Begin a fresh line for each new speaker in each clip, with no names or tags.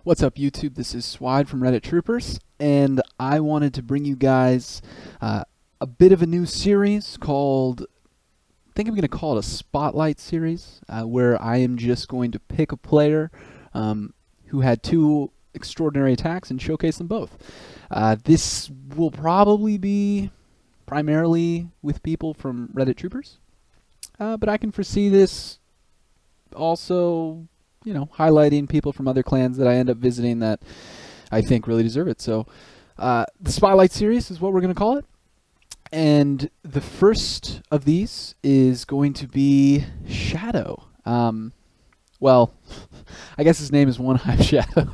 What's up, YouTube? This is Swide from Reddit Troopers, and I wanted to bring you guys a bit of a new series called, I think I'm going to call it a Spotlight series, where I am just going to pick a player who had two extraordinary attacks and showcase them both. This will probably be primarily with people from Reddit Troopers, but I can foresee this also, you know, highlighting people from other clans that I end up visiting that I think really deserve it. So the Spotlight series is what we're going to call it. And the first of these is going to be Shadow. Well, I guess his name is One Hive Shadow,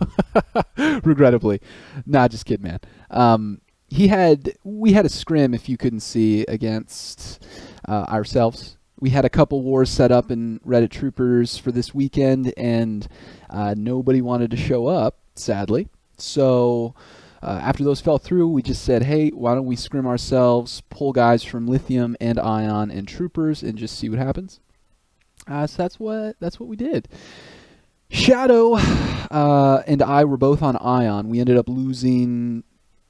regrettably. Nah, just kidding, man. We had a scrim, if you couldn't see, against ourselves. We had a couple wars set up in Reddit Troopers for this weekend, and nobody wanted to show up, sadly. So after those fell through, we just said, hey, why don't we scrim ourselves, pull guys from Lithium and Ion and Troopers, and just see what happens. So that's what we did. Shadow and I were both on Ion. We ended up losing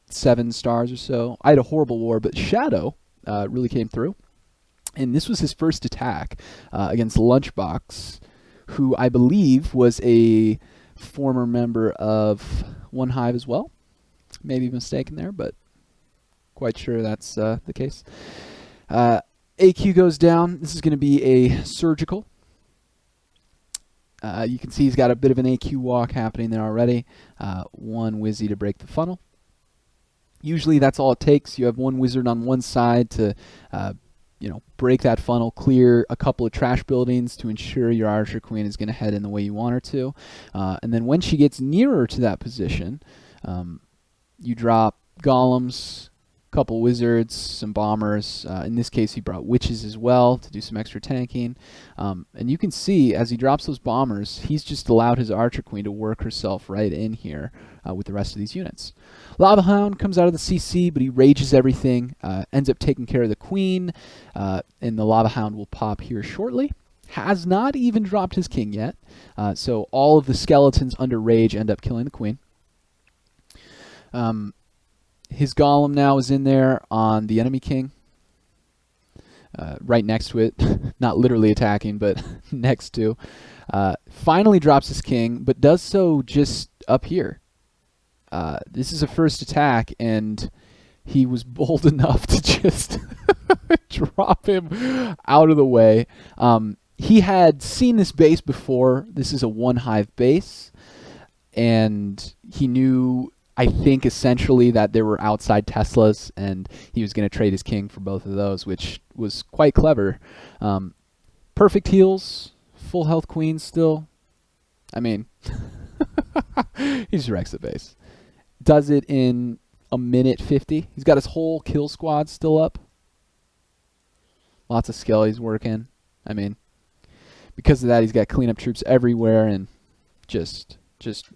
7 stars or so. I had a horrible war, but Shadow really came through. And this was his first attack against Lunchbox, who I believe was a former member of One Hive as well. Maybe mistaken there, but quite sure that's the case. AQ goes down. This is going to be a surgical. You can see he's got a bit of an AQ walk happening there already. One Wizzy to break the funnel. Usually that's all it takes. You have one wizard on one side to break that funnel, clear a couple of trash buildings to ensure your Archer Queen is going to head in the way you want her to. And then when she gets nearer to that position, you drop golems, a couple wizards, some bombers. In this case, he brought witches as well to do some extra tanking. And you can see as he drops those bombers, he's just allowed his Archer Queen to work herself right in here with the rest of these units. Lava Hound comes out of the CC, but he rages everything, ends up taking care of the Queen, and the Lava Hound will pop here shortly. Has not even dropped his King yet, so all of the skeletons under rage end up killing the Queen. His Golem now is in there on the enemy King, right next to it, not literally attacking, but next to. Finally drops his King, but does so just up here. This is a first attack, and he was bold enough to just drop him out of the way. He had seen this base before. This is a One Hive base, and he knew, I think, essentially that there were outside Teslas, and he was going to trade his King for both of those, which was quite clever. Perfect heals, full health Queen still. I mean, he just wrecks the base. Does it in a minute 50. He's got his whole kill squad still up. Lots of skellies working. I mean, because of that, he's got cleanup troops everywhere and just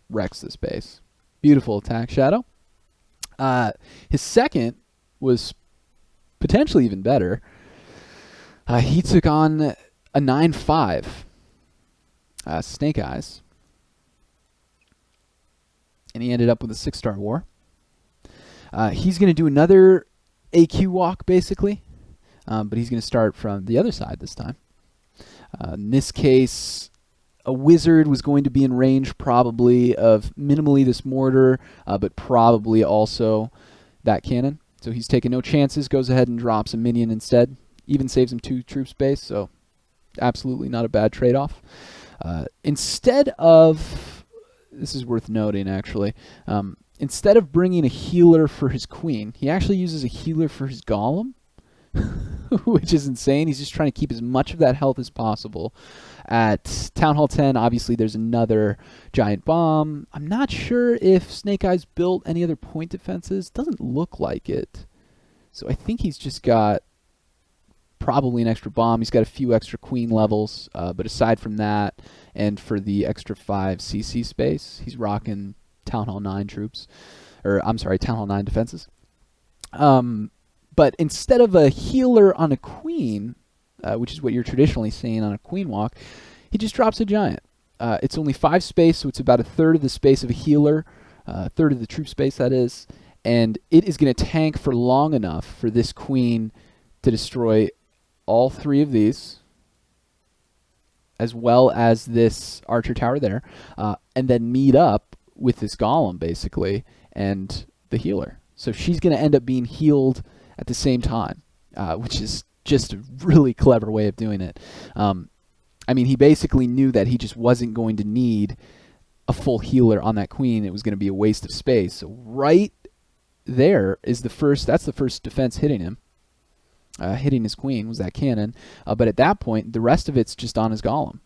wrecks this base. Beautiful attack, Shadow. His second was potentially even better. He took on a 9-5 Snake Eyes, and he ended up with a 6-star war. He's going to do another AQ walk, basically, but he's going to start from the other side this time. In this case, a wizard was going to be in range probably of minimally this mortar, but probably also that cannon. So he's taking no chances, goes ahead and drops a minion instead. Even saves him 2 troop space, so absolutely not a bad trade-off. Instead of... This is worth noting, actually. Instead of bringing a healer for his Queen, he actually uses a healer for his Golem, which is insane. He's just trying to keep as much of that health as possible. At Town Hall 10, obviously, there's another giant bomb. I'm not sure if Snake Eyes built any other point defenses. Doesn't look like it. So I think he's just got probably an extra bomb. He's got a few extra Queen levels, but aside from that, and for the extra 5 CC space, he's rocking Town Hall 9 troops. Or, I'm sorry, Town Hall 9 defenses. But instead of a healer on a Queen, which is what you're traditionally seeing on a Queen walk, he just drops a giant. It's only 5 space, so it's about a third of the space of a healer, a third of the troop space, that is. And it is going to tank for long enough for this queen to destroy all 3 of these, as well as this archer tower there, and then meet up with this golem, basically, and the healer. So she's going to end up being healed at the same time, which is just a really clever way of doing it. I mean, he basically knew that he just wasn't going to need a full healer on that queen. It was going to be a waste of space. So right there is that's the first defense hitting him. Hitting his queen was that cannon. But at that point, the rest of it's just on his golem.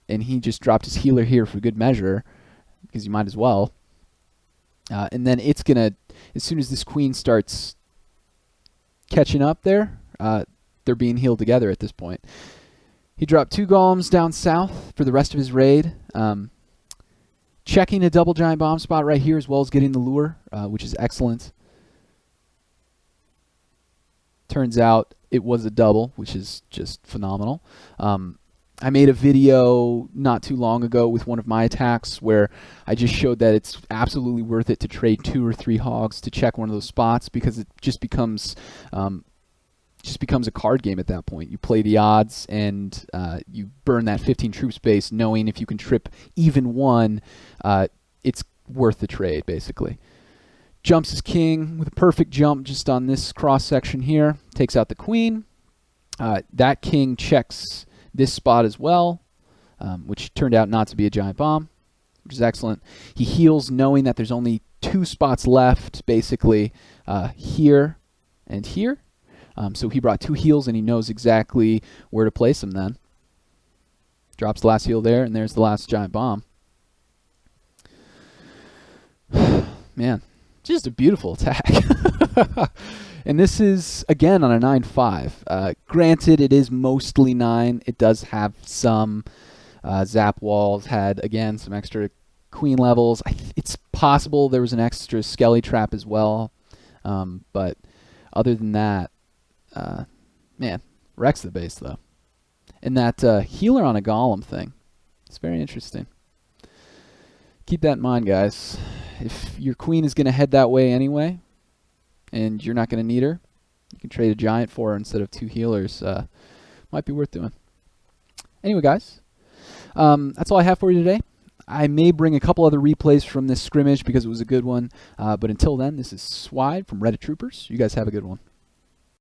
And he just dropped his healer here for good measure, because you might as well. And then it's going to, as soon as this queen starts catching up there, they're being healed together at this point. He dropped 2 golems down south for the rest of his raid. Checking a double giant bomb spot right here, as well as getting the lure, which is excellent. Turns out it was a double, which is just phenomenal. I made a video not too long ago with one of my attacks where I just showed that it's absolutely worth it to trade 2 or 3 hogs to check one of those spots, because it just becomes a card game at that point. You play the odds, and you burn that 15 troop space, knowing if you can trip even one, it's worth the trade, basically. Jumps his king with a perfect jump just on this cross section here. Takes out the queen. That king checks this spot as well, which turned out not to be a giant bomb, which is excellent. He heals knowing that there's only 2 spots left, basically, here and here. So he brought 2 heals, and he knows exactly where to place them then. Drops the last heal there, and there's the last giant bomb. Man, just a beautiful attack. And this is, again, on a 9-5. Granted, it is mostly 9. It does have some zap walls, had, again, some extra queen levels. It's possible there was an extra skelly trap as well. But other than that, man, wrecks the base, though. And that healer on a golem thing, it's very interesting. Keep that in mind, guys. If your queen is going to head that way anyway, and you're not going to need her, you can trade a giant for her instead of 2 healers. Might be worth doing. Anyway, guys, that's all I have for you today. I may bring a couple other replays from this scrimmage because it was a good one. But until then, this is Swide from Reddit Troopers. You guys have a good one.